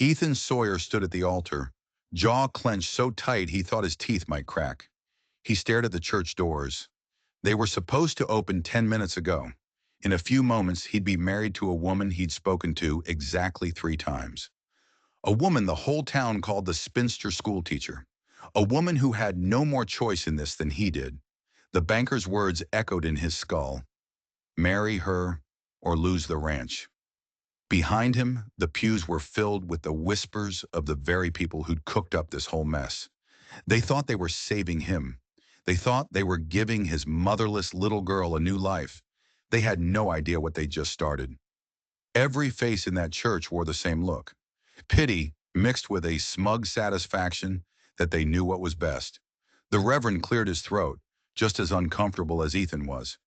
Ethan Sawyer stood at the altar, jaw clenched so tight he thought his teeth might crack. He stared at the church doors. They were supposed to open 10 minutes ago. In a few moments, he'd be married to a woman he'd spoken to exactly 3 times. A woman the whole town called the spinster schoolteacher. A woman who had no more choice in this than he did. The banker's words echoed in his skull. Marry her or lose the ranch. Behind him, the pews were filled with the whispers of the very people who'd cooked up this whole mess. They thought they were saving him. They thought they were giving his motherless little girl a new life. They had no idea what they'd just started. Every face in that church wore the same look. Pity mixed with a smug satisfaction that they knew what was best. The Reverend cleared his throat, just as uncomfortable as Ethan was.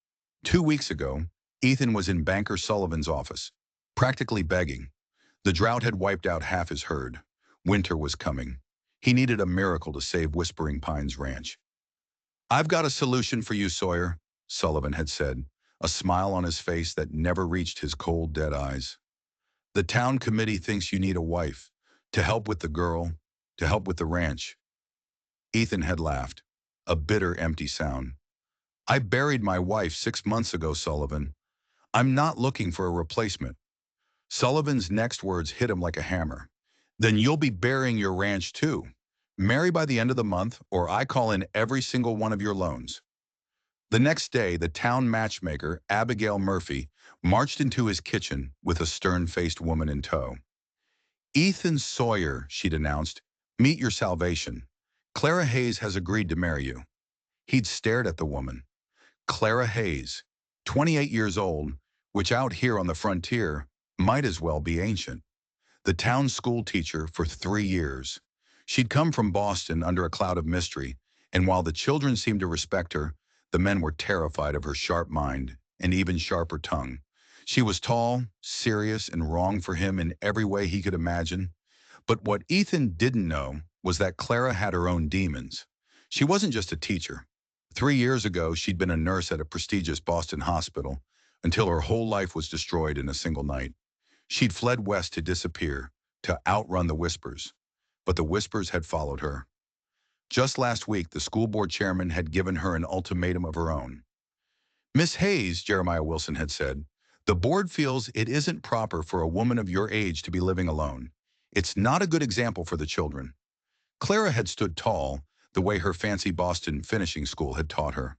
2 weeks ago, Ethan was in Banker Sullivan's office, practically begging. The drought had wiped out half his herd. Winter was coming. He needed a miracle to save Whispering Pines Ranch. "I've got a solution for you, Sawyer," Sullivan had said, a smile on his face that never reached his cold, dead eyes. "The town committee thinks you need a wife, to help with the girl, to help with the ranch." Ethan had laughed, a bitter, empty sound. "I buried my wife 6 months ago, Sullivan. I'm not looking for a replacement." Sullivan's next words hit him like a hammer. "Then you'll be burying your ranch too. Marry by the end of the month, or I call in every single one of your loans." The next day, the town matchmaker, Abigail Murphy, marched into his kitchen with a stern-faced woman in tow. "Ethan Sawyer," she'd announced, "meet your salvation. Clara Hayes has agreed to marry you." He'd stared at the woman. Clara Hayes, 28 years old, which out here on the frontier might as well be ancient. The town school teacher for 3 years. She'd come from Boston under a cloud of mystery, and while the children seemed to respect her, the men were terrified of her sharp mind and even sharper tongue. She was tall, serious, and wrong for him in every way he could imagine. But what Ethan didn't know was that Clara had her own demons. She wasn't just a teacher. 3 years ago, she'd been a nurse at a prestigious Boston hospital until her whole life was destroyed in a single night. She'd fled west to disappear, to outrun the whispers. But the whispers had followed her. Just last week, the school board chairman had given her an ultimatum of her own. "Miss Hayes," Jeremiah Wilson had said, "the board feels it isn't proper for a woman of your age to be living alone. It's not a good example for the children." Clara had stood tall, the way her fancy Boston finishing school had taught her.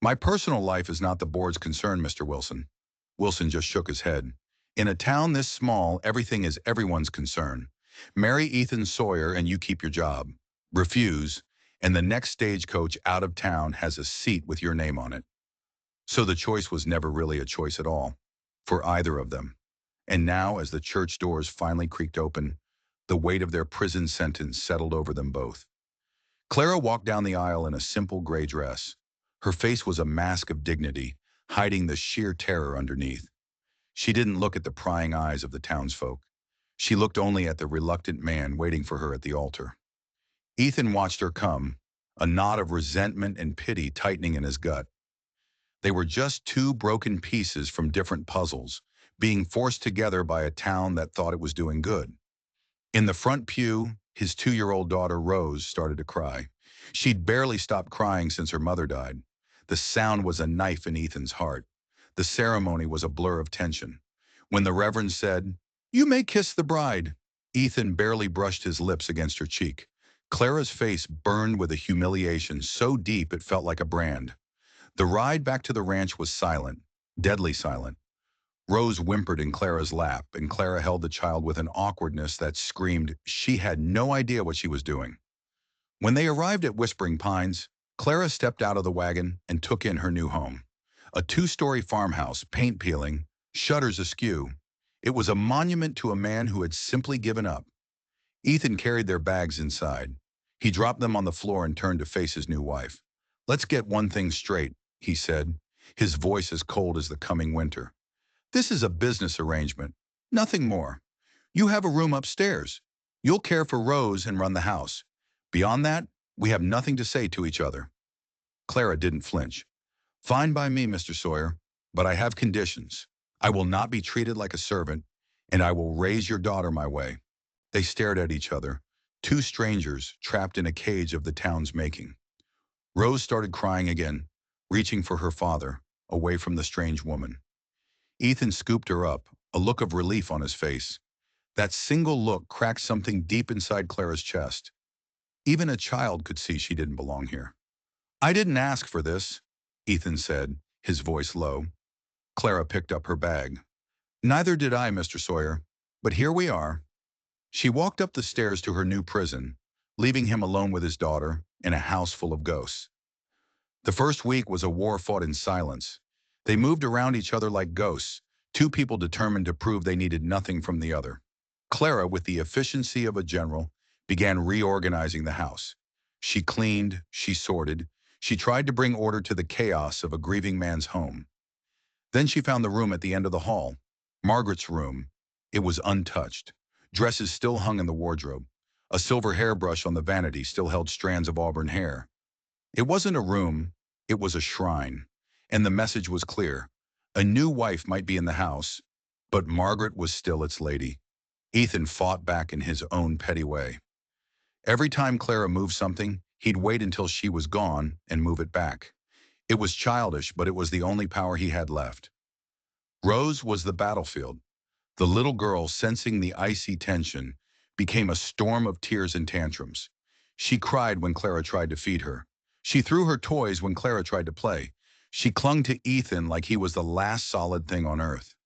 "My personal life is not the board's concern, Mr. Wilson." Wilson just shook his head. "In a town this small, everything is everyone's concern. Marry Ethan Sawyer and you keep your job. Refuse, and the next stagecoach out of town has a seat with your name on it." So the choice was never really a choice at all, for either of them. And now, as the church doors finally creaked open, the weight of their prison sentence settled over them both. Clara walked down the aisle in a simple gray dress. Her face was a mask of dignity, hiding the sheer terror underneath. She didn't look at the prying eyes of the townsfolk. She looked only at the reluctant man waiting for her at the altar. Ethan watched her come, a knot of resentment and pity tightening in his gut. They were just two broken pieces from different puzzles, being forced together by a town that thought it was doing good. In the front pew, his 2-year-old daughter, Rose, started to cry. She'd barely stopped crying since her mother died. The sound was a knife in Ethan's heart. The ceremony was a blur of tension. When the Reverend said, "You may kiss the bride," Ethan barely brushed his lips against her cheek. Clara's face burned with a humiliation so deep it felt like a brand. The ride back to the ranch was silent, deadly silent. Rose whimpered in Clara's lap, and Clara held the child with an awkwardness that screamed she had no idea what she was doing. When they arrived at Whispering Pines, Clara stepped out of the wagon and took in her new home. A 2-story farmhouse, paint peeling, shutters askew. It was a monument to a man who had simply given up. Ethan carried their bags inside. He dropped them on the floor and turned to face his new wife. "Let's get one thing straight," he said, his voice as cold as the coming winter. "This is a business arrangement, nothing more. You have a room upstairs. You'll care for Rose and run the house. Beyond that, we have nothing to say to each other." Clara didn't flinch. "Fine by me, Mr. Sawyer, but I have conditions. I will not be treated like a servant, and I will raise your daughter my way." They stared at each other, two strangers trapped in a cage of the town's making. Rose started crying again, reaching for her father, away from the strange woman. Ethan scooped her up, a look of relief on his face. That single look cracked something deep inside Clara's chest. Even a child could see she didn't belong here. "I didn't ask for this," Ethan said, his voice low. Clara picked up her bag. "Neither did I, Mr. Sawyer. But here we are." She walked up the stairs to her new prison, leaving him alone with his daughter in a house full of ghosts. The first week was a war fought in silence. They moved around each other like ghosts, two people determined to prove they needed nothing from the other. Clara, with the efficiency of a general, began reorganizing the house. She cleaned, she sorted, she tried to bring order to the chaos of a grieving man's home. Then she found the room at the end of the hall, Margaret's room. It was untouched. Dresses still hung in the wardrobe. A silver hairbrush on the vanity still held strands of auburn hair. It wasn't a room, it was a shrine. And the message was clear. A new wife might be in the house, but Margaret was still its lady. Ethan fought back in his own petty way. Every time Clara moved something, he'd wait until she was gone and move it back. It was childish, but it was the only power he had left. Rose was the battlefield. The little girl, sensing the icy tension, became a storm of tears and tantrums. She cried when Clara tried to feed her. She threw her toys when Clara tried to play. She clung to Ethan like he was the last solid thing on earth.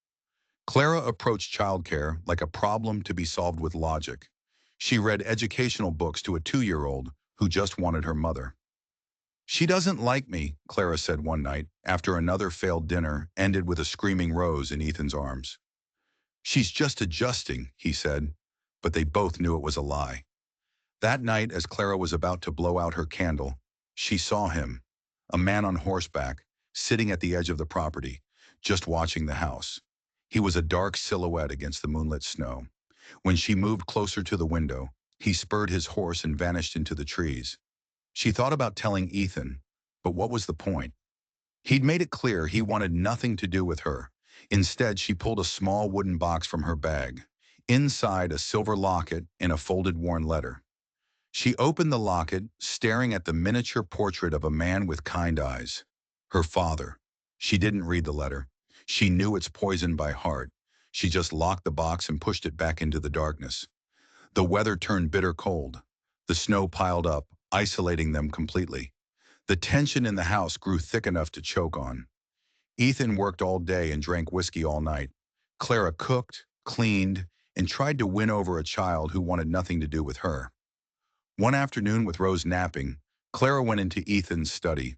Clara approached childcare like a problem to be solved with logic. She read educational books to a 2-year-old who just wanted her mother. "She doesn't like me," Clara said one night, after another failed dinner ended with a screaming Rose in Ethan's arms. "She's just adjusting," he said, but they both knew it was a lie. That night, as Clara was about to blow out her candle, she saw him, a man on horseback, sitting at the edge of the property, just watching the house. He was a dark silhouette against the moonlit snow. When she moved closer to the window, he spurred his horse and vanished into the trees. She thought about telling Ethan, but what was the point? He'd made it clear he wanted nothing to do with her. Instead, she pulled a small wooden box from her bag. Inside, a silver locket and a folded worn letter. She opened the locket, staring at the miniature portrait of a man with kind eyes. Her father. She didn't read the letter. She knew its poison by heart. She just locked the box and pushed it back into the darkness. The weather turned bitter cold. The snow piled up, isolating them completely. The tension in the house grew thick enough to choke on. Ethan worked all day and drank whiskey all night. Clara cooked, cleaned, and tried to win over a child who wanted nothing to do with her. One afternoon, with Rose napping, Clara went into Ethan's study.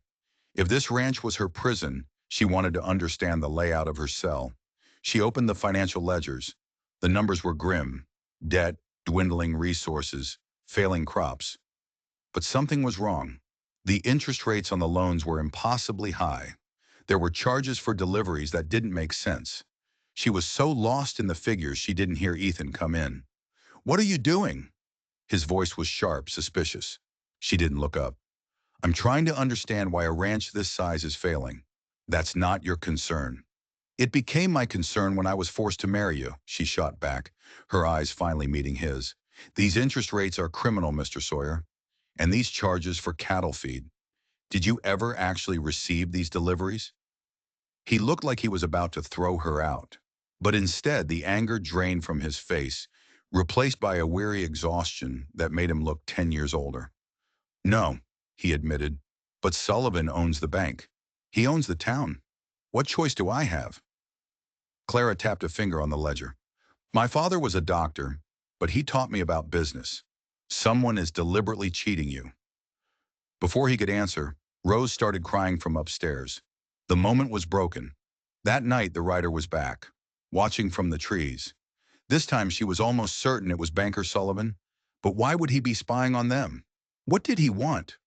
If this ranch was her prison, she wanted to understand the layout of her cell. She opened the financial ledgers. The numbers were grim: debt, dwindling resources, failing crops. But something was wrong. The interest rates on the loans were impossibly high. There were charges for deliveries that didn't make sense. She was so lost in the figures she didn't hear Ethan come in. "What are you doing?" His voice was sharp, suspicious. She didn't look up. "I'm trying to understand why a ranch this size is failing." "That's not your concern." "It became my concern when I was forced to marry you," she shot back, her eyes finally meeting his. "These interest rates are criminal, Mr. Sawyer. And these charges for cattle feed. Did you ever actually receive these deliveries?" He looked like he was about to throw her out. But instead, the anger drained from his face, replaced by a weary exhaustion that made him look 10 years older. "No," he admitted, "but Sullivan owns the bank. He owns the town. What choice do I have?" Clara tapped a finger on the ledger. "My father was a doctor, but he taught me about business. Someone is deliberately cheating you." Before he could answer, Rose started crying from upstairs. The moment was broken. That night, the writer was back, watching from the trees. This time, she was almost certain it was Banker Sullivan. But why would he be spying on them? What did he want?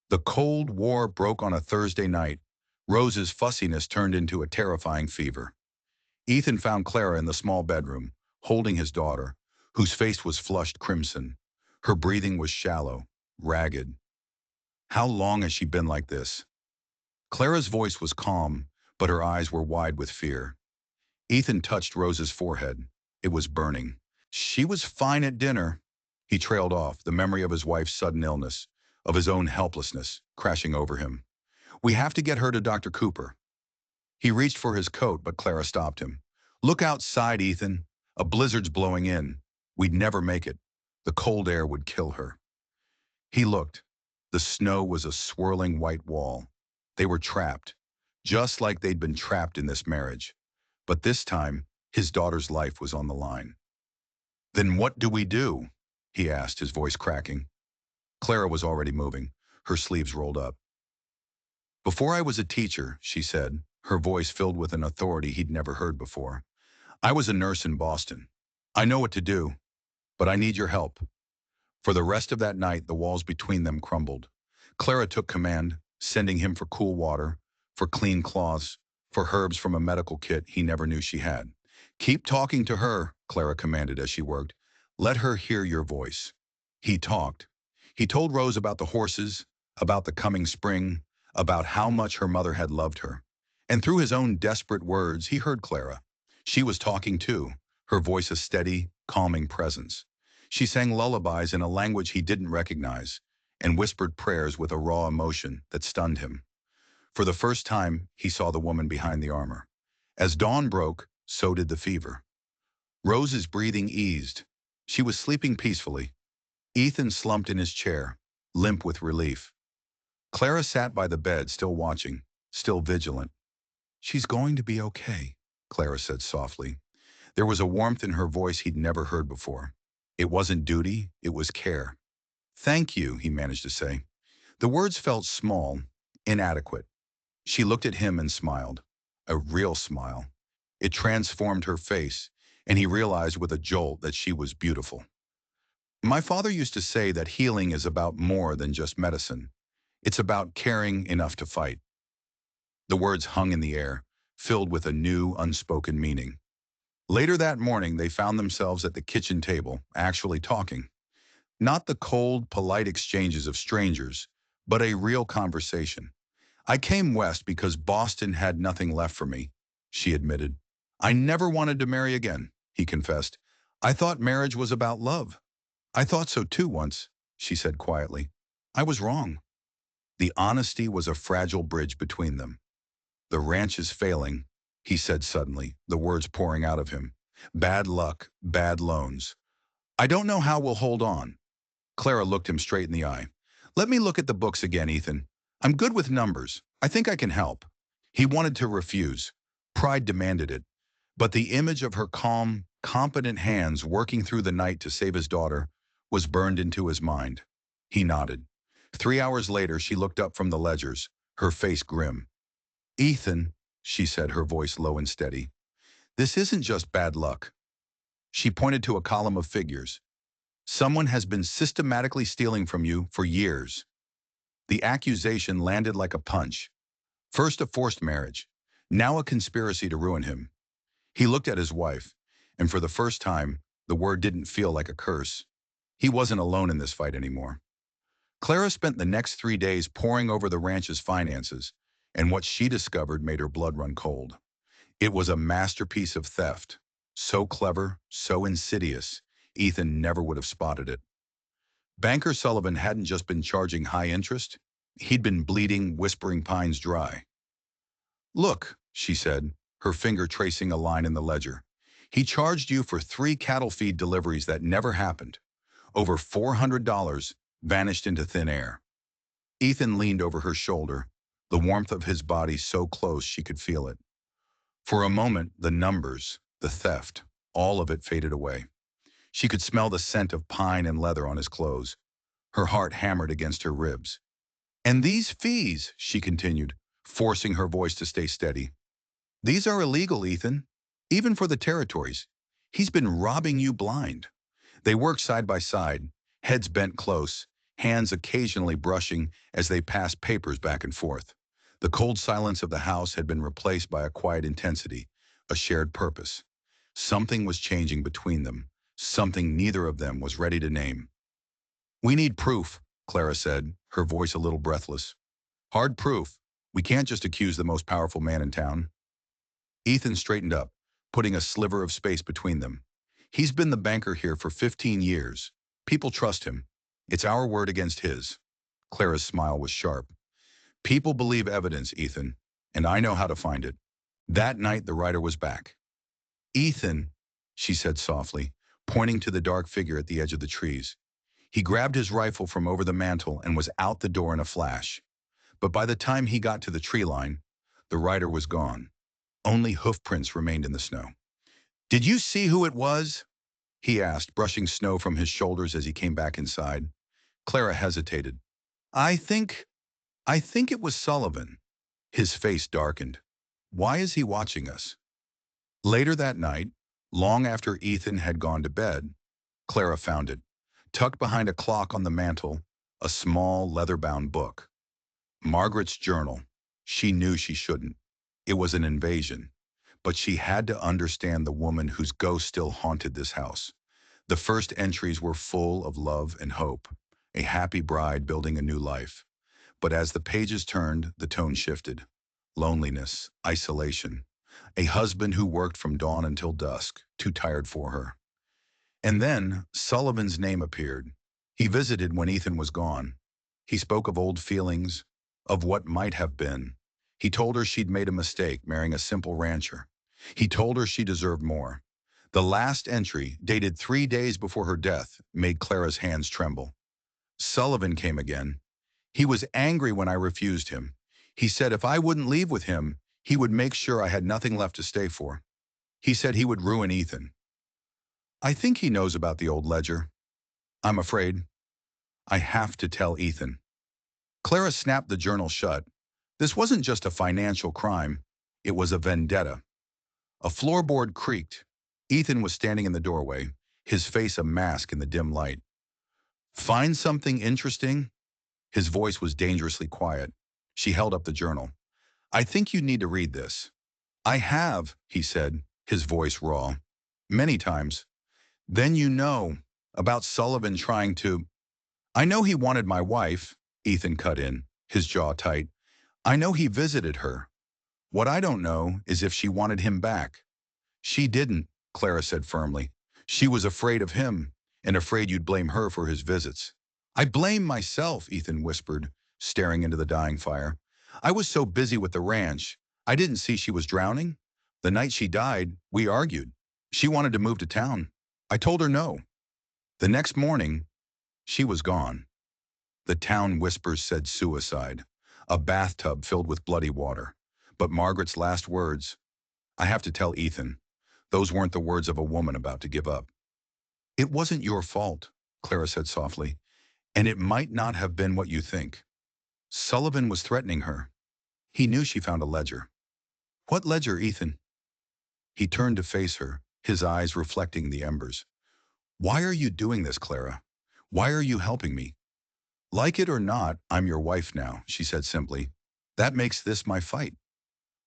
The Cold War broke on a Thursday night. Rose's fussiness turned into a terrifying fever. Ethan found Clara in the small bedroom, holding his daughter, whose face was flushed crimson. Her breathing was shallow, ragged. "How long has she been like this?" Clara's voice was calm, but her eyes were wide with fear. Ethan touched Rose's forehead. It was burning. She was fine at dinner. He trailed off, the memory of his wife's sudden illness, of his own helplessness, crashing over him. We have to get her to Dr. Cooper. He reached for his coat, but Clara stopped him. Look outside, Ethan. A blizzard's blowing in. We'd never make it. The cold air would kill her. He looked. The snow was a swirling white wall. They were trapped, just like they'd been trapped in this marriage. But this time, his daughter's life was on the line. Then what do we do? He asked, his voice cracking. Clara was already moving, her sleeves rolled up. Before I was a teacher, she said, her voice filled with an authority he'd never heard before. I was a nurse in Boston. I know what to do, but I need your help. For the rest of that night, the walls between them crumbled. Clara took command, sending him for cool water, for clean cloths, for herbs from a medical kit he never knew she had. Keep talking to her, Clara commanded as she worked. Let her hear your voice. He talked. He told Rose about the horses, about the coming spring, about how much her mother had loved her. And through his own desperate words, he heard Clara. She was talking too, her voice a steady, calming presence. She sang lullabies in a language he didn't recognize, and whispered prayers with a raw emotion that stunned him. For the first time, he saw the woman behind the armor. As dawn broke, so did the fever. Rose's breathing eased. She was sleeping peacefully. Ethan slumped in his chair, limp with relief. Clara sat by the bed, still watching, still vigilant. She's going to be okay, Clara said softly. There was a warmth in her voice he'd never heard before. It wasn't duty, it was care. Thank you, he managed to say. The words felt small, inadequate. She looked at him and smiled. A real smile. It transformed her face, and he realized with a jolt that she was beautiful. My father used to say that healing is about more than just medicine. It's about caring enough to fight. The words hung in the air, filled with a new, unspoken meaning. Later that morning, they found themselves at the kitchen table, actually talking. Not the cold, polite exchanges of strangers, but a real conversation. I came west because Boston had nothing left for me, she admitted. I never wanted to marry again, he confessed. I thought marriage was about love. I thought so too once, she said quietly. I was wrong. The honesty was a fragile bridge between them. The ranch is failing, he said suddenly, the words pouring out of him. Bad luck, bad loans. I don't know how we'll hold on. Clara looked him straight in the eye. Let me look at the books again, Ethan. I'm good with numbers. I think I can help. He wanted to refuse. Pride demanded it. But the image of her calm, competent hands working through the night to save his daughter was burned into his mind. He nodded. 3 hours later, she looked up from the ledgers, her face grim. Ethan, she said, her voice low and steady, this isn't just bad luck. She pointed to a column of figures. Someone has been systematically stealing from you for years. The accusation landed like a punch. First a forced marriage, now a conspiracy to ruin him. He looked at his wife, and for the first time, the word didn't feel like a curse. He wasn't alone in this fight anymore. Clara spent the next 3 days poring over the ranch's finances, and what she discovered made her blood run cold. It was a masterpiece of theft. So clever, so insidious, Ethan never would have spotted it. Banker Sullivan hadn't just been charging high interest, he'd been bleeding Whispering Pines dry. Look, she said, her finger tracing a line in the ledger. He charged you for 3 cattle feed deliveries that never happened. Over $400 vanished into thin air. Ethan leaned over her shoulder, the warmth of his body so close she could feel it. For a moment, the numbers, the theft, all of it faded away. She could smell the scent of pine and leather on his clothes. Her heart hammered against her ribs. And these fees, she continued, forcing her voice to stay steady. These are illegal, Ethan, even for the territories. He's been robbing you blind. They worked side by side, heads bent close, hands occasionally brushing as they passed papers back and forth. The cold silence of the house had been replaced by a quiet intensity, a shared purpose. Something was changing between them, something neither of them was ready to name. We need proof, Clara said, her voice a little breathless. Hard proof. We can't just accuse the most powerful man in town. Ethan straightened up, putting a sliver of space between them. He's been the banker here for 15 years. People trust him. It's our word against his. Clara's smile was sharp. People believe evidence, Ethan, and I know how to find it. That night, the writer was back. Ethan, she said softly, pointing to the dark figure at the edge of the trees. He grabbed his rifle from over the mantel and was out the door in a flash. But by the time he got to the tree line, the rider was gone. Only hoof prints remained in the snow. Did you see who it was? He asked, brushing snow from his shoulders as he came back inside. Clara hesitated. I think it was Sullivan. His face darkened. Why is he watching us? Later that night, long after Ethan had gone to bed, Clara found it, tucked behind a clock on the mantel, a small leather-bound book. Margaret's journal. She knew she shouldn't. It was an invasion. But she had to understand the woman whose ghost still haunted this house. The first entries were full of love and hope, a happy bride building a new life. But as the pages turned, the tone shifted. Loneliness, isolation, a husband who worked from dawn until dusk, too tired for her. And then Sullivan's name appeared. He visited when Ethan was gone. He spoke of old feelings, of what might have been. He told her she'd made a mistake marrying a simple rancher. He told her she deserved more. The last entry, dated 3 days before her death, made Clara's hands tremble. Sullivan came again. He was angry when I refused him. He said if I wouldn't leave with him, he would make sure I had nothing left to stay for. He said he would ruin Ethan. I think he knows about the old ledger. I'm afraid. I have to tell Ethan. Clara snapped the journal shut. This wasn't just a financial crime. It was a vendetta. A floorboard creaked. Ethan was standing in the doorway, his face a mask in the dim light. Find something interesting? His voice was dangerously quiet. She held up the journal. I think you need to read this. I have, he said, his voice raw. Many times. Then you know about Sullivan trying to... I know he wanted my wife, Ethan cut in, his jaw tight. I know he visited her. What I don't know is if she wanted him back. She didn't, Clara said firmly. She was afraid of him, and afraid you'd blame her for his visits. I blame myself, Ethan whispered, staring into the dying fire. I was so busy with the ranch, I didn't see she was drowning. The night she died, we argued. She wanted to move to town. I told her no. The next morning, she was gone. The town whispers said suicide, a bathtub filled with bloody water. But Margaret's last words, I have to tell Ethan, those weren't the words of a woman about to give up. It wasn't your fault, Clara said softly, and it might not have been what you think. Sullivan was threatening her. He knew she found a ledger. What ledger, Ethan? He turned to face her, his eyes reflecting the embers. Why are you doing this, Clara? Why are you helping me? Like it or not, I'm your wife now, she said simply. That makes this my fight.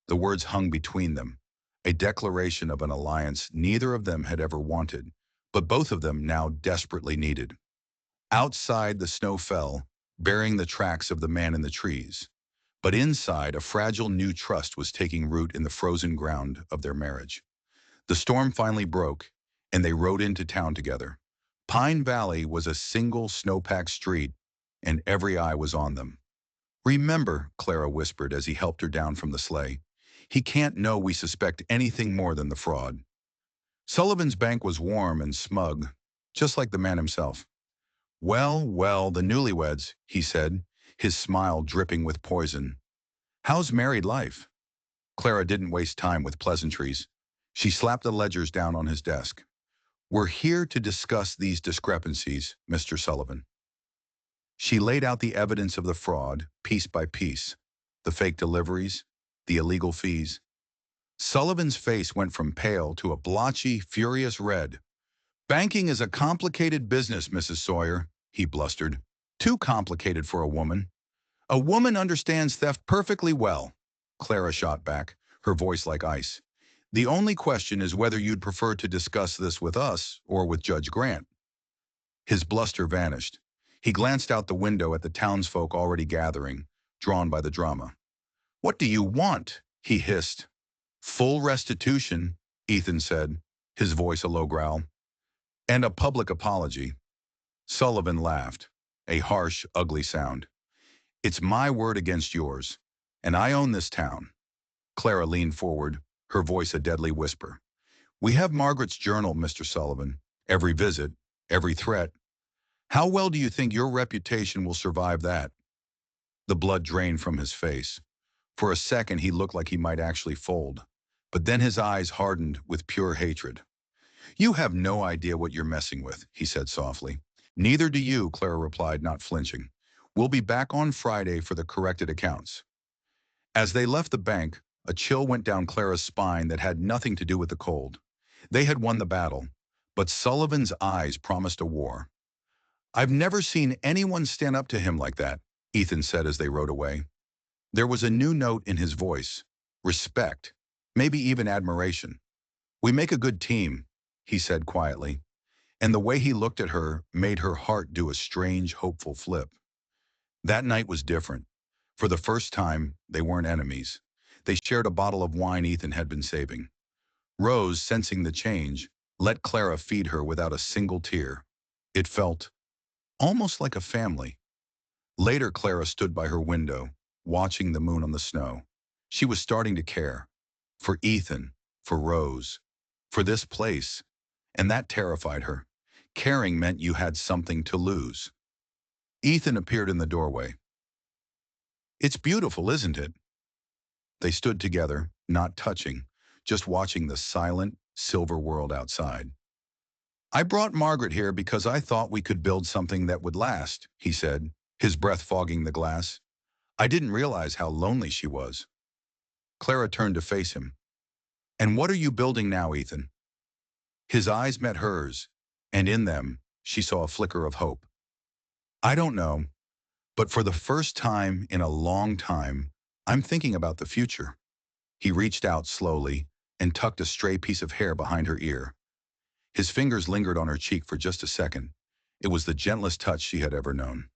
The words hung between them, a declaration of an alliance neither of them had ever wanted, but both of them now desperately needed. Outside, the snow fell, bearing the tracks of the man in the trees. But inside, a fragile new trust was taking root in the frozen ground of their marriage. The storm finally broke, and they rode into town together. Pine Valley was a single snow-packed street, and every eye was on them. Remember, Clara whispered as he helped her down from the sleigh, he can't know we suspect anything more than the fraud. Sullivan's bank was warm and smug, just like the man himself. Well, well, the newlyweds, he said, his smile dripping with poison. How's married life? Clara didn't waste time with pleasantries. She slapped the ledgers down on his desk. We're here to discuss these discrepancies, Mr. Sullivan. She laid out the evidence of the fraud, piece by piece, the fake deliveries, the illegal fees. Sullivan's face went from pale to a blotchy, furious red. Banking is a complicated business, Mrs. Sawyer, he blustered. Too complicated for a woman. A woman understands theft perfectly well, Clara shot back, her voice like ice. The only question is whether you'd prefer to discuss this with us or with Judge Grant. His bluster vanished. He glanced out the window at the townsfolk already gathering, drawn by the drama. What do you want? He hissed. Full restitution, Ethan said, his voice a low growl. And a public apology. Sullivan laughed. A harsh, ugly sound. It's my word against yours. And I own this town. Clara leaned forward, her voice a deadly whisper. We have Margaret's journal, Mr. Sullivan. Every visit, every threat. How well do you think your reputation will survive that? The blood drained from his face. For a second, he looked like he might actually fold. But then his eyes hardened with pure hatred. You have no idea what you're messing with, he said softly. Neither do you, Clara replied, not flinching. We'll be back on Friday for the corrected accounts. As they left the bank, a chill went down Clara's spine that had nothing to do with the cold. They had won the battle, but Sullivan's eyes promised a war. I've never seen anyone stand up to him like that, Ethan said as they rode away. There was a new note in his voice. Respect. Maybe even admiration. We make a good team, he said quietly, and the way he looked at her made her heart do a strange, hopeful flip. That night was different. For the first time, they weren't enemies. They shared a bottle of wine Ethan had been saving. Rose, sensing the change, let Clara feed her without a single tear. It felt almost like a family. Later, Clara stood by her window, watching the moon on the snow. She was starting to care. For Ethan, for Rose, for this place. And that terrified her. Caring meant you had something to lose. Ethan appeared in the doorway. It's beautiful, isn't it? They stood together, not touching, just watching the silent, silver world outside. I brought Margaret here because I thought we could build something that would last, he said, his breath fogging the glass. I didn't realize how lonely she was. Clara turned to face him. And what are you building now, Ethan? His eyes met hers, and in them, she saw a flicker of hope. I don't know, but for the first time in a long time, I'm thinking about the future. He reached out slowly and tucked a stray piece of hair behind her ear. His fingers lingered on her cheek for just a second. It was the gentlest touch she had ever known.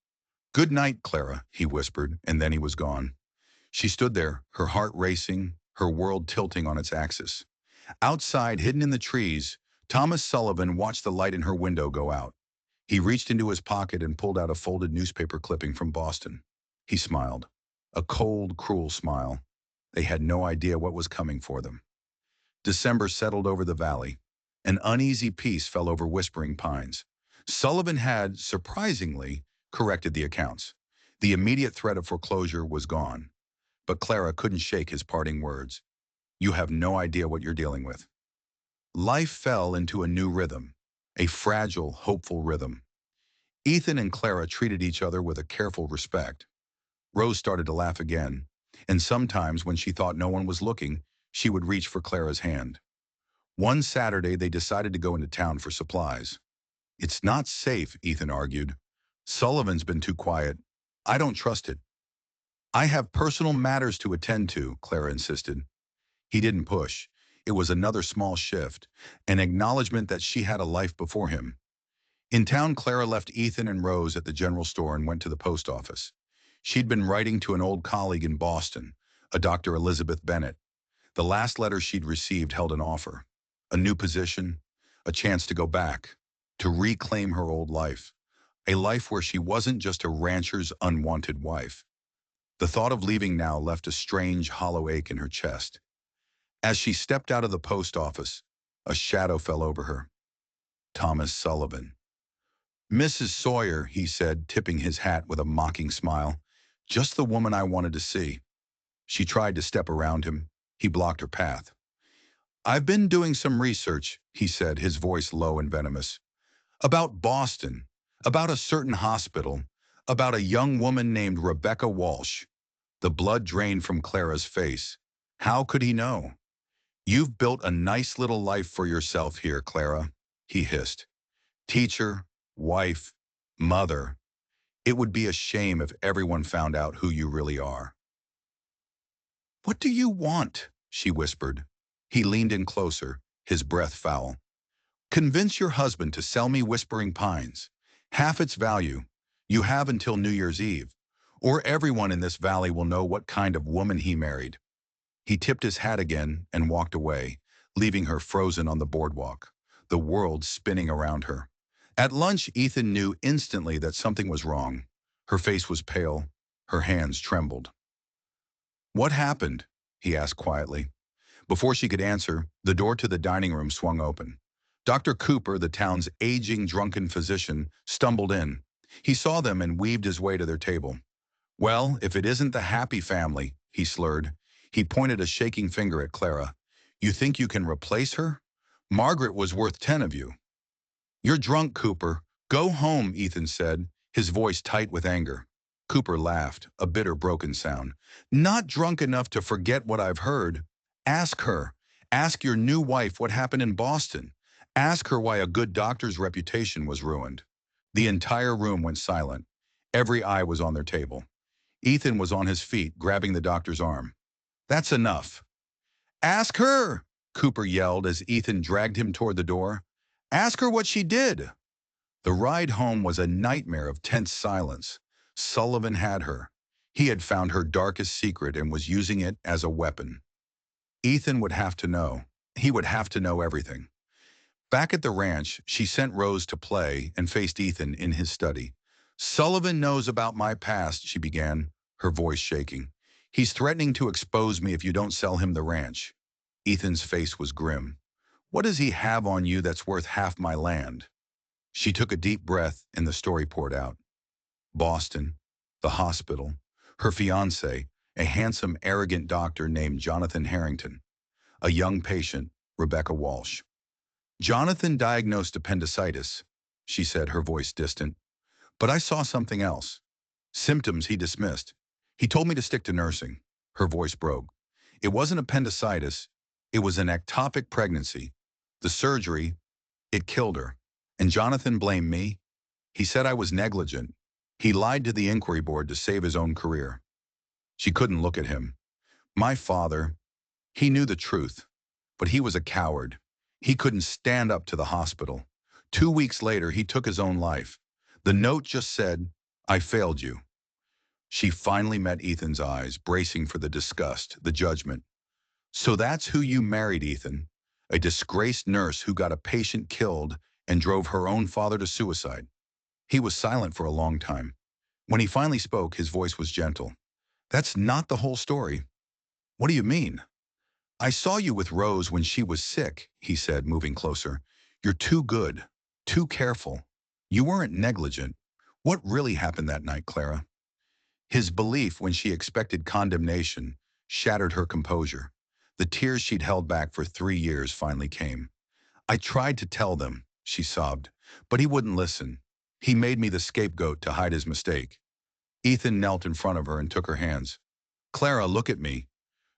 Good night, Clara, he whispered, and then he was gone. She stood there, her heart racing, her world tilting on its axis. Outside, hidden in the trees, Thomas Sullivan watched the light in her window go out. He reached into his pocket and pulled out a folded newspaper clipping from Boston. He smiled. A cold, cruel smile. They had no idea what was coming for them. December settled over the valley. An uneasy peace fell over Whispering Pines. Sullivan had, surprisingly, corrected the accounts. The immediate threat of foreclosure was gone. But Clara couldn't shake his parting words. You have no idea what you're dealing with. Life fell into a new rhythm, a fragile, hopeful rhythm. Ethan and Clara treated each other with a careful respect. Rose started to laugh again, and sometimes when she thought no one was looking, she would reach for Clara's hand. One Saturday, they decided to go into town for supplies. It's not safe, Ethan argued. Sullivan's been too quiet. I don't trust it. I have personal matters to attend to, Clara insisted. He didn't push. It was another small shift, an acknowledgement that she had a life before him. In town, Clara left Ethan and Rose at the general store and went to the post office. She'd been writing to an old colleague in Boston, a Dr. Elizabeth Bennett. The last letter she'd received held an offer, a new position, a chance to go back, to reclaim her old life, a life where she wasn't just a rancher's unwanted wife. The thought of leaving now left a strange, hollow ache in her chest. As she stepped out of the post office, a shadow fell over her. Thomas Sullivan. Mrs. Sawyer, he said, tipping his hat with a mocking smile. Just the woman I wanted to see. She tried to step around him. He blocked her path. I've been doing some research, he said, his voice low and venomous. About Boston, about a certain hospital, about a young woman named Rebecca Walsh. The blood drained from Clara's face. How could he know? You've built a nice little life for yourself here, Clara, he hissed. Teacher, wife, mother. It would be a shame if everyone found out who you really are. What do you want? She whispered. He leaned in closer, his breath foul. Convince your husband to sell me Whispering Pines. Half its value. You have until New Year's Eve. Or everyone in this valley will know what kind of woman he married. He tipped his hat again and walked away, leaving her frozen on the boardwalk. the world spinning around her. At lunch, Ethan knew instantly that something was wrong. Her face was pale. Her hands trembled. "What happened?" he asked quietly. Before she could answer, the door to the dining room swung open. Dr. Cooper, the town's aging, drunken physician, stumbled in. He saw them and weaved his way to their table. "Well, if it isn't the Happy family," he slurred. He pointed a shaking finger at Clara. "You think you can replace her? Margaret was worth 10 of you." "You're drunk, Cooper. Go home," Ethan said, his voice tight with anger. Cooper laughed, a bitter, broken sound. "Not drunk enough to forget what I've heard. Ask her. Ask your new wife what happened in Boston. Ask her why a good doctor's reputation was ruined." The entire room went silent. Every eye was on their table. Ethan was on his feet, grabbing the doctor's arm. "That's enough." "Ask her!" Cooper yelled as Ethan dragged him toward the door. "Ask her what she did." The ride home was a nightmare of tense silence. Sullivan had her. He had found her darkest secret and was using it as a weapon. Ethan would have to know. He would have to know everything. Back at the ranch, she sent Rose to play and faced Ethan in his study. "Sullivan knows about my past," she began, her voice shaking. "He's threatening to expose me if you don't sell him the ranch." Ethan's face was grim. "What does he have on you that's worth half my land?" She took a deep breath and the story poured out. Boston, the hospital, her fiancé, a handsome, arrogant doctor named Jonathan Harrington, a young patient, Rebecca Walsh. "Jonathan diagnosed appendicitis," she said, her voice distant. "But I saw something else. Symptoms he dismissed. He told me to stick to nursing." Her voice broke. "It wasn't appendicitis. It was an ectopic pregnancy. The surgery, it killed her. And Jonathan blamed me. He said I was negligent. He lied to the inquiry board to save his own career." She couldn't look at him. "My father, he knew the truth, but he was a coward. He couldn't stand up to the hospital. 2 weeks later, he took his own life. The note just said, 'I failed you.'" She finally met Ethan's eyes, bracing for the disgust, the judgment. "So that's who you married, Ethan? A disgraced nurse who got a patient killed and drove her own father to suicide?" He was silent for a long time. When he finally spoke, his voice was gentle. "That's not the whole story." "What do you mean?" "I saw you with Rose when she was sick," he said, moving closer. "You're too good, too careful. You weren't negligent. What really happened that night, Clara?" His belief when she expected condemnation shattered her composure. The tears she'd held back for 3 years finally came. "I tried to tell them," she sobbed, "but he wouldn't listen. He made me the scapegoat to hide his mistake." Ethan knelt in front of her and took her hands. "Clara, look at me.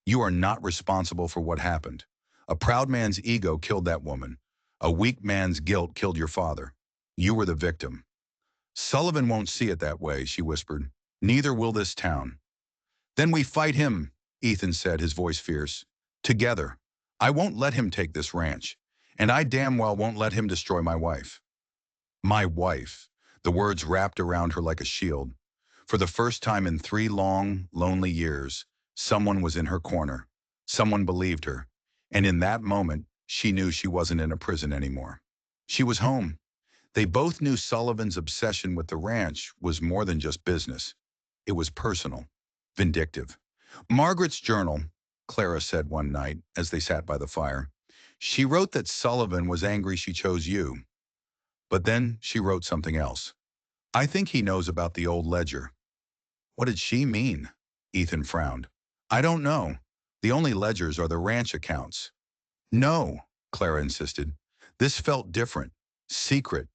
You are not responsible for what happened. A proud man's ego killed that woman. A weak man's guilt killed your father. You were the victim." "Sullivan won't see it that way," she whispered. "Neither will this town." "Then we fight him," Ethan said, his voice fierce. "Together. I won't let him take this ranch. And I damn well won't let him destroy my wife." "My wife." The words wrapped around her like a shield. For the first time in 3 long, lonely years, someone was in her corner. Someone believed her. And in that moment, she knew she wasn't in a prison anymore. She was home. They both knew Sullivan's obsession with the ranch was more than just business. It was personal, vindictive. "Margaret's journal," Clara said one night as they sat by the fire. "She wrote that Sullivan was angry she chose you. But then she wrote something else. 'I think he knows about the old ledger.'" "What did she mean?" Ethan frowned. "I don't know. The only ledgers are the ranch accounts." "No," Clara insisted. "This felt different. Secret.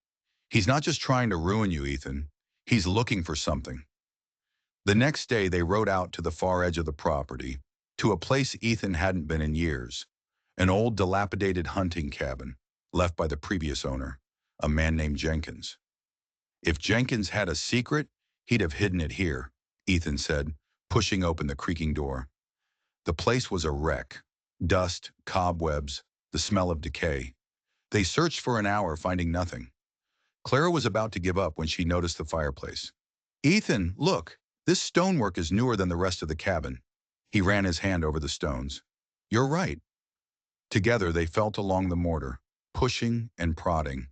He's not just trying to ruin you, Ethan. He's looking for something." The next day, they rode out to the far edge of the property, to a place Ethan hadn't been in years. An old, dilapidated hunting cabin, left by the previous owner, a man named Jenkins. "If Jenkins had a secret, he'd have hidden it here," Ethan said, pushing open the creaking door. The place was a wreck. Dust, cobwebs, the smell of decay. They searched for an hour, finding nothing. Clara was about to give up when she noticed the fireplace. "Ethan, look, this stonework is newer than the rest of the cabin." He ran his hand over the stones. "You're right." Together they felt along the mortar. pushing and prodding.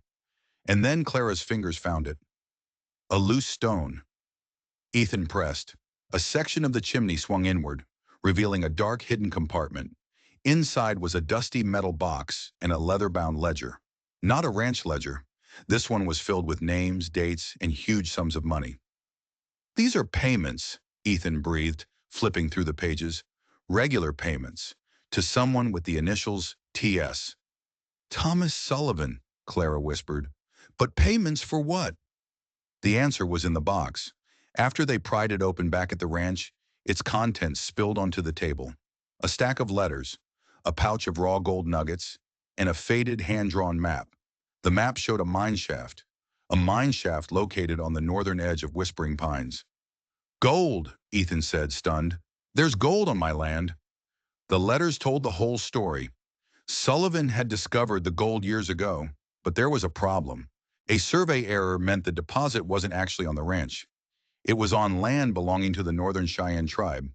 And then Clara's fingers found it. A loose stone. Ethan pressed. A section of the chimney swung inward, revealing a dark hidden compartment. Inside was a dusty metal box and a leather-bound ledger. Not a ranch ledger. This one was filled with names, dates, and huge sums of money. These are payments, Ethan breathed, flipping through the pages. Regular payments. To someone with the initials TS. Thomas Sullivan, Clara whispered. But payments for what? The answer was in the box. After they pried it open back at the ranch, its contents spilled onto the table. A stack of letters, a pouch of raw gold nuggets, and a faded hand-drawn map. The map showed a mine shaft located on the northern edge of Whispering Pines. Gold, Ethan said, stunned. There's gold on my land. The letters told the whole story. Sullivan had discovered the gold years ago, but there was a problem. A survey error meant the deposit wasn't actually on the ranch. It was on land belonging to the Northern Cheyenne tribe.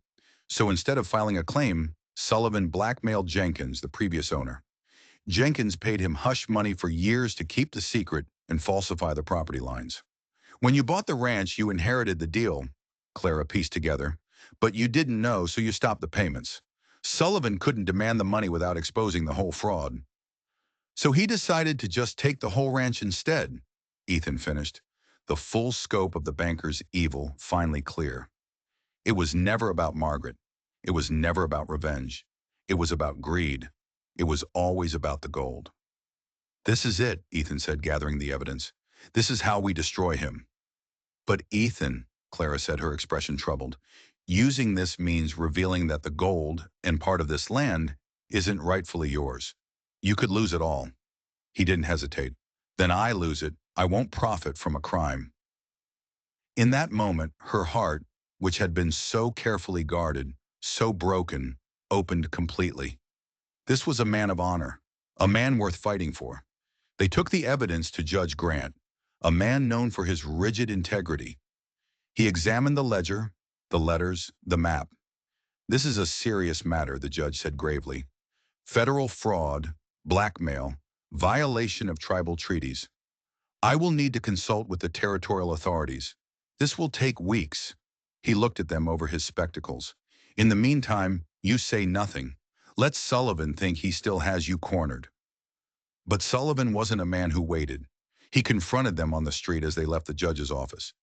So instead of filing a claim, Sullivan blackmailed Jenkins, the previous owner. Jenkins paid him hush money for years to keep the secret and falsify the property lines. When you bought the ranch, you inherited the deal, Clara pieced together, but you didn't know, so you stopped the payments. Sullivan couldn't demand the money without exposing the whole fraud. So he decided to just take the whole ranch instead, Ethan finished, the full scope of the banker's evil finally clear. It was never about Margaret. It was never about revenge. It was about greed. It was always about the gold. This is it, Ethan said, gathering the evidence. This is how we destroy him. But Ethan, Clara said, her expression troubled, using this means revealing that the gold and part of this land isn't rightfully yours. You could lose it all. He didn't hesitate. Then I lose it. I won't profit from a crime. In that moment, her heart, which had been so carefully guarded, so broken, opened completely. This was a man of honor, a man worth fighting for. They took the evidence to Judge Grant, a man known for his rigid integrity. He examined the ledger, the letters, the map. This is a serious matter, the judge said gravely. Federal fraud, blackmail, violation of tribal treaties. I will need to consult with the territorial authorities. This will take weeks. He looked at them over his spectacles. In the meantime, you say nothing. Let Sullivan think he still has you cornered. But Sullivan wasn't a man who waited. He confronted them on the street as they left the judge's office.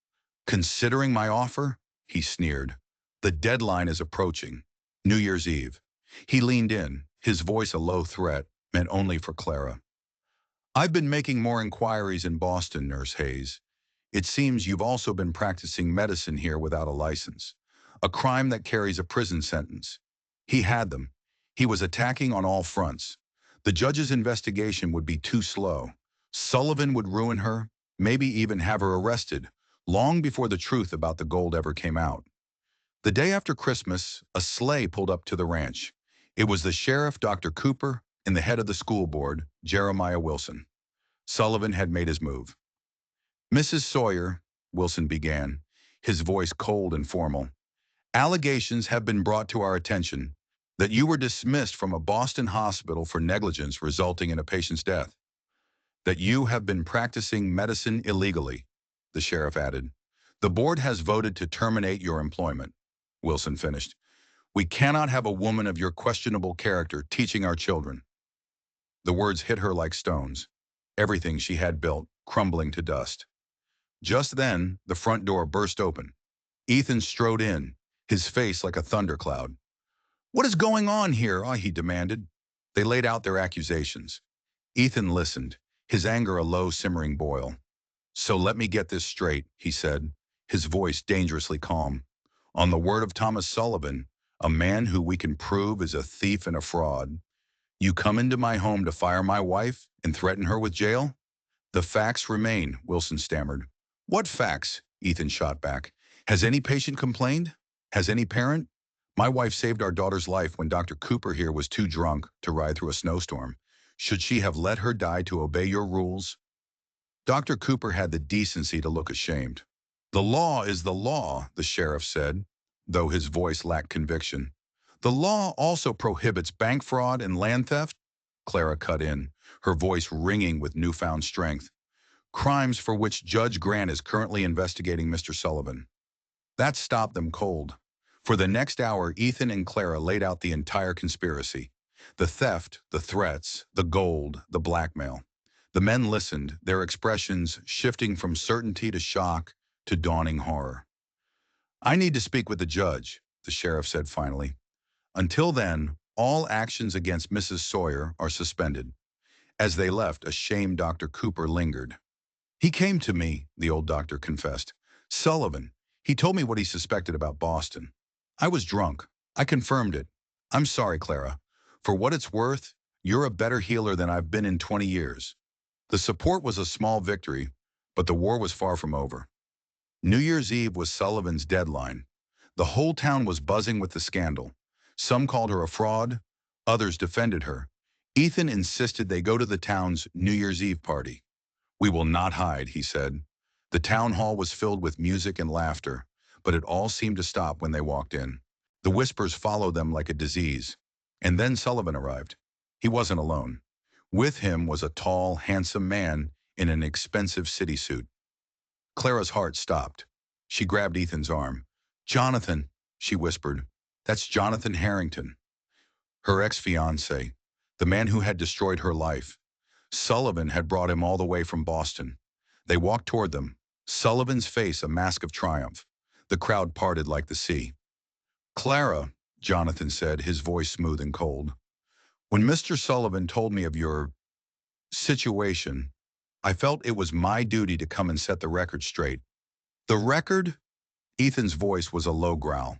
Considering my offer? He sneered. The deadline is approaching. New Year's Eve. He leaned in, his voice a low threat, meant only for Clara. I've been making more inquiries in Boston, Nurse Hayes. It seems you've also been practicing medicine here without a license. A crime that carries a prison sentence. He had them. He was attacking on all fronts. The judge's investigation would be too slow. Sullivan would ruin her, maybe even have her arrested, long before the truth about the gold ever came out. The day after Christmas, a sleigh pulled up to the ranch. It was the sheriff, Dr. Cooper, and the head of the school board, Jeremiah Wilson. Sullivan had made his move. Mrs. Sawyer, Wilson began, his voice cold and formal, allegations have been brought to our attention that you were dismissed from a Boston hospital for negligence resulting in a patient's death. That you have been practicing medicine illegally, the sheriff added. The board has voted to terminate your employment, Wilson finished. We cannot have a woman of your questionable character teaching our children. The words hit her like stones, everything she had built crumbling to dust. Just then, the front door burst open. Ethan strode in, his face like a thundercloud. What is going on here? He demanded. They laid out their accusations. Ethan listened, his anger a low simmering boil. So let me get this straight, he said, his voice dangerously calm. On the word of Thomas Sullivan, a man who we can prove is a thief and a fraud, you come into my home to fire my wife and threaten her with jail? The facts remain, Wilson stammered. What facts? Ethan shot back. Has any patient complained? Has any parent? My wife saved our daughter's life when Dr. Cooper here was too drunk to ride through a snowstorm. Should she have let her die to obey your rules? Dr. Cooper had the decency to look ashamed. The law is the law, the sheriff said, though his voice lacked conviction. The law also prohibits bank fraud and land theft, Clara cut in, her voice ringing with newfound strength. "Crimes for which Judge Grant is currently investigating Mr. Sullivan." That stopped them cold. For the next hour, Ethan and Clara laid out the entire conspiracy. The theft, the threats, the gold, the blackmail. The men listened, their expressions shifting from certainty to shock to dawning horror. "I need to speak with the judge," the sheriff said finally. "Until then, all actions against Mrs. Sawyer are suspended." As they left, a shamed Dr. Cooper lingered. "He came to me," the old doctor confessed. "Sullivan. He told me what he suspected about Boston. I was drunk. I confirmed it. I'm sorry, Clara. For what it's worth, you're a better healer than I've been in 20 years." The support was a small victory, but the war was far from over. New Year's Eve was Sullivan's deadline. The whole town was buzzing with the scandal. Some called her a fraud, others defended her. Ethan insisted they go to the town's New Year's Eve party. "We will not hide," he said. The town hall was filled with music and laughter, but it all seemed to stop when they walked in. The whispers followed them like a disease. And then Sullivan arrived. He wasn't alone. With him was a tall, handsome man in an expensive city suit. Clara's heart stopped. She grabbed Ethan's arm. "Jonathan," she whispered. "That's Jonathan Harrington." Her ex-fiancé, the man who had destroyed her life. Sullivan had brought him all the way from Boston. They walked toward them, Sullivan's face a mask of triumph. The crowd parted like the sea. "Clara," Jonathan said, his voice smooth and cold, "when Mr. Sullivan told me of your situation, I felt it was my duty to come and set the record straight." "The record?" Ethan's voice was a low growl.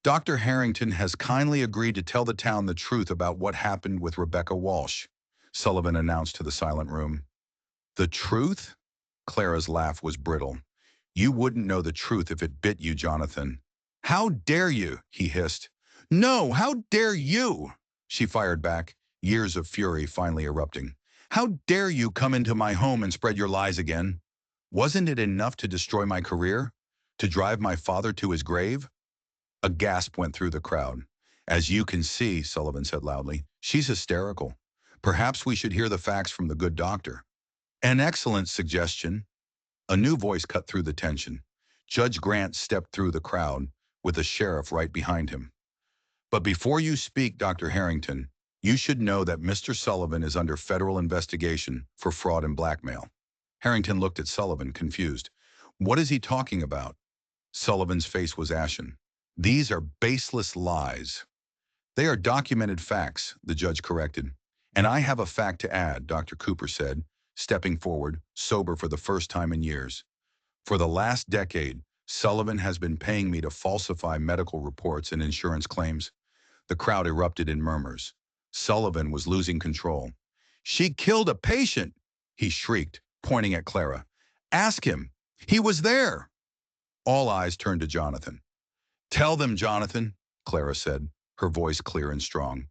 "Dr. Harrington has kindly agreed to tell the town the truth about what happened with Rebecca Walsh," Sullivan announced to the silent room. "The truth?" Clara's laugh was brittle. "You wouldn't know the truth if it bit you, Jonathan." "How dare you?" he hissed. "No, how dare you?" she fired back, years of fury finally erupting. "How dare you come into my home and spread your lies again? Wasn't it enough to destroy my career? To drive my father to his grave?" A gasp went through the crowd. "As you can see," Sullivan said loudly, "she's hysterical. Perhaps we should hear the facts from the good doctor." "An excellent suggestion." A new voice cut through the tension. Judge Grant stepped through the crowd, with the sheriff right behind him. "But before you speak, Dr. Harrington, you should know that Mr. Sullivan is under federal investigation for fraud and blackmail." Harrington looked at Sullivan, confused. "What is he talking about?" Sullivan's face was ashen. "These are baseless lies." "They are documented facts," the judge corrected. "And I have a fact to add," Dr. Cooper said, stepping forward, sober for the first time in years. "For the last decade, Sullivan has been paying me to falsify medical reports and insurance claims." The crowd erupted in murmurs. Sullivan was losing control. "She killed a patient!" he shrieked, pointing at Clara. "Ask him. He was there." All eyes turned to Jonathan. "Tell them, Jonathan," Clara said, her voice clear and strong.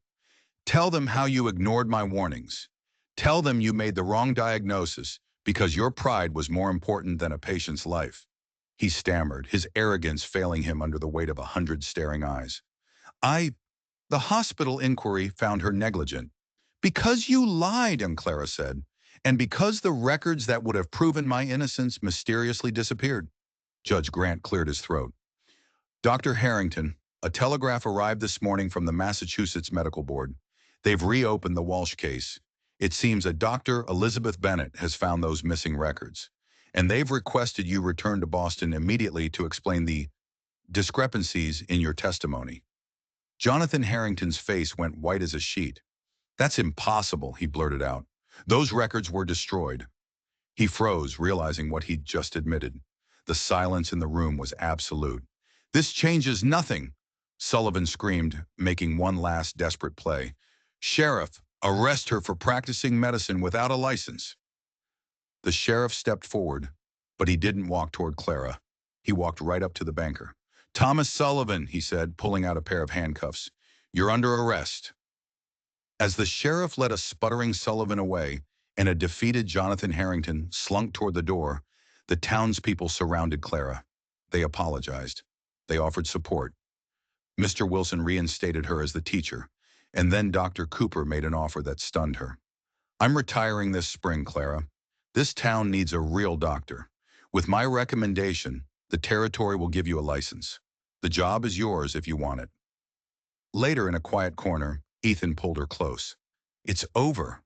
"Tell them how you ignored my warnings. Tell them you made the wrong diagnosis because your pride was more important than a patient's life." He stammered, his arrogance failing him under the weight of 100 staring eyes. The hospital inquiry found her negligent." "Because you lied," Clara said, "and because the records that would have proven my innocence mysteriously disappeared." Judge Grant cleared his throat. "Dr. Harrington, a telegraph arrived this morning from the Massachusetts Medical Board. They've reopened the Walsh case. It seems a Dr. Elizabeth Bennett has found those missing records, and they've requested you return to Boston immediately to explain the discrepancies in your testimony." Jonathan Harrington's face went white as a sheet. "That's impossible," he blurted out. "Those records were destroyed." He froze, realizing what he'd just admitted. The silence in the room was absolute. "This changes nothing," Sullivan screamed, making one last desperate play. "Sheriff, arrest her for practicing medicine without a license." The sheriff stepped forward, but he didn't walk toward Clara. He walked right up to the banker. "Thomas Sullivan," he said, pulling out a pair of handcuffs. "You're under arrest." As the sheriff led a sputtering Sullivan away and a defeated Jonathan Harrington slunk toward the door, the townspeople surrounded Clara. They apologized. They offered support. Mr. Wilson reinstated her as the teacher, and then Dr. Cooper made an offer that stunned her. I'm retiring this spring, Clara. This town needs a real doctor. With my recommendation, the territory will give you a license. The job is yours if you want it. Later, in a quiet corner, Ethan pulled her close. It's over.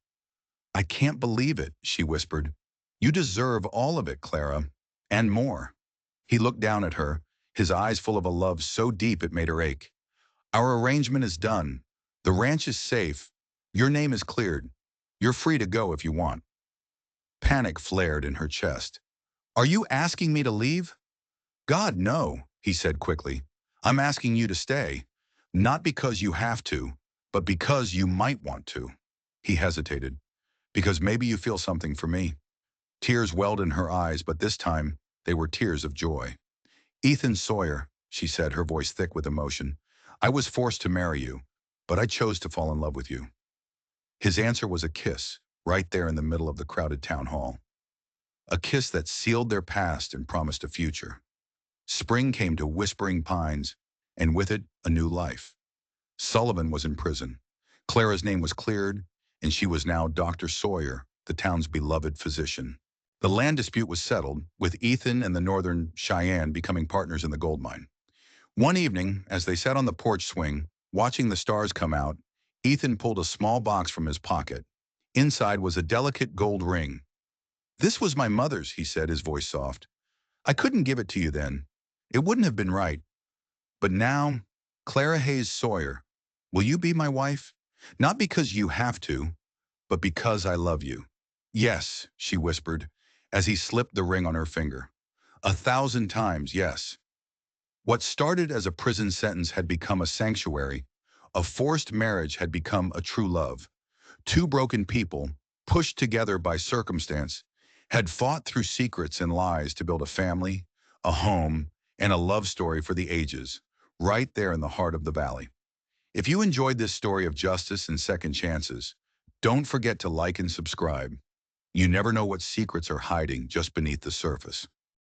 I can't believe it, she whispered. You deserve all of it, Clara, and more. He looked down at her, his eyes full of a love so deep it made her ache. Our arrangement is done. The ranch is safe. Your name is cleared. You're free to go if you want. Panic flared in her chest. Are you asking me to leave? God, no, he said quickly. I'm asking you to stay. Not because you have to, but because you might want to. He hesitated. Because maybe you feel something for me. Tears welled in her eyes, but this time they were tears of joy. Ethan Sawyer, she said, her voice thick with emotion. I was forced to marry you, but I chose to fall in love with you. His answer was a kiss, right there in the middle of the crowded town hall. A kiss that sealed their past and promised a future. Spring came to Whispering Pines, and with it, a new life. Sullivan was in prison. Clara's name was cleared, and she was now Dr. Sawyer, the town's beloved physician. The land dispute was settled, with Ethan and the Northern Cheyenne becoming partners in the gold mine. One evening, as they sat on the porch swing, watching the stars come out, Ethan pulled a small box from his pocket. Inside was a delicate gold ring. This was my mother's, he said, his voice soft. I couldn't give it to you then. It wouldn't have been right. But now, Clara Hayes Sawyer, will you be my wife? Not because you have to, but because I love you. Yes, she whispered, as he slipped the ring on her finger. 1,000 times, yes. What started as a prison sentence had become a sanctuary. A forced marriage had become a true love. Two broken people, pushed together by circumstance, had fought through secrets and lies to build a family, a home, and a love story for the ages, right there in the heart of the valley. If you enjoyed this story of justice and second chances, don't forget to like and subscribe. You never know what secrets are hiding just beneath the surface.